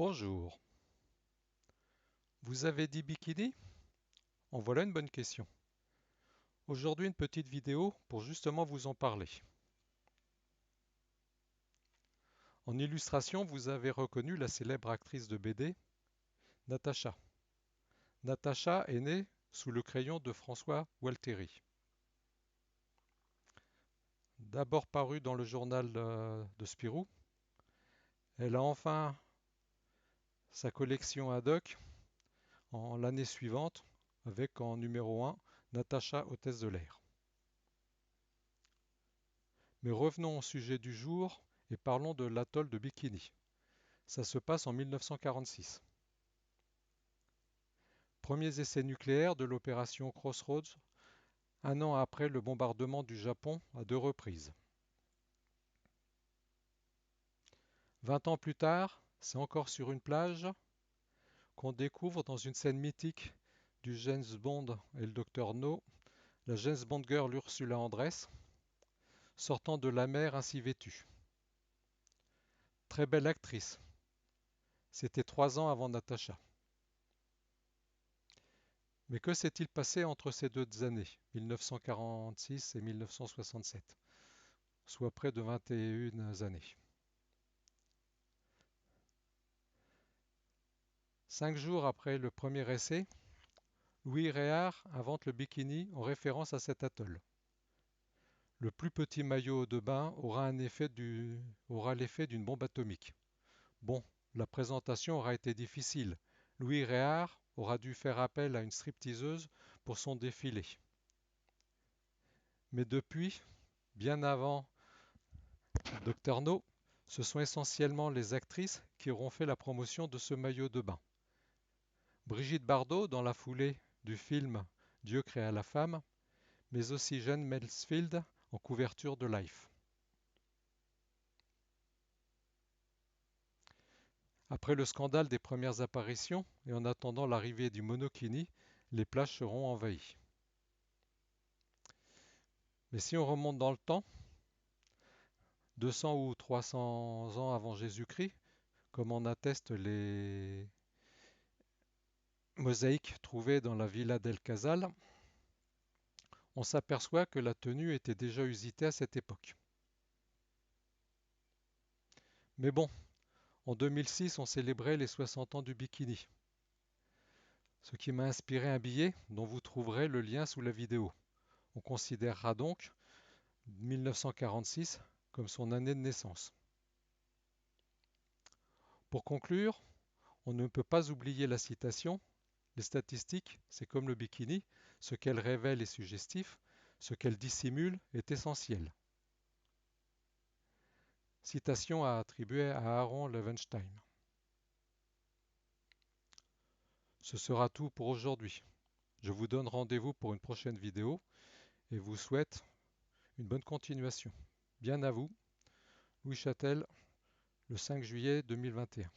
Bonjour. Vous avez dit bikini? En voilà une bonne question. Aujourd'hui, une petite vidéo pour justement vous en parler. En illustration, vous avez reconnu la célèbre actrice de BD, Natacha. Natacha est née sous le crayon de François Walteri. D'abord parue dans le journal de Spirou, elle a enfin sa collection ad hoc en l'année suivante avec en numéro 1 Natacha, hôtesse de l'air. Mais revenons au sujet du jour et parlons de l'atoll de Bikini. Ça se passe en 1946. Premiers essais nucléaires de l'opération Crossroads, un an après le bombardement du Japon à 2 reprises. 20 ans plus tard, c'est encore sur une plage qu'on découvre dans une scène mythique du James Bond et le Docteur No, la James Bond girl Ursula Andress, sortant de la mer ainsi vêtue. Très belle actrice. C'était 3 ans avant Natasha. Mais que s'est-il passé entre ces 2 années, 1946 et 1967, soit près de 21 années? 5 jours après le premier essai, Louis Réard invente le bikini en référence à cet atoll. Le plus petit maillot de bain aura l'effet d'une bombe atomique. Bon, la présentation aura été difficile. Louis Réard aura dû faire appel à une stripteaseuse pour son défilé. Mais depuis, bien avant Dr No, ce sont essentiellement les actrices qui auront fait la promotion de ce maillot de bain. Brigitte Bardot dans la foulée du film Dieu créa la femme, mais aussi Jane Mansfield en couverture de Life. Après le scandale des premières apparitions et en attendant l'arrivée du monokini, les plages seront envahies. Mais si on remonte dans le temps, 200 ou 300 ans avant Jésus-Christ, comme en attestent les mosaïques trouvées dans la Villa del Casal, on s'aperçoit que la tenue était déjà usitée à cette époque. Mais bon, en 2006, on célébrait les 60 ans du bikini, ce qui m'a inspiré un billet dont vous trouverez le lien sous la vidéo. On considérera donc 1946 comme son année de naissance. Pour conclure, on ne peut pas oublier la citation: les statistiques, c'est comme le bikini, ce qu'elles révèlent est suggestif, ce qu'elles dissimulent est essentiel. Citation à attribuer à Aaron Levenstein. Ce sera tout pour aujourd'hui. Je vous donne rendez-vous pour une prochaine vidéo et vous souhaite une bonne continuation. Bien à vous, Louis Châtel, le 5 juillet 2021.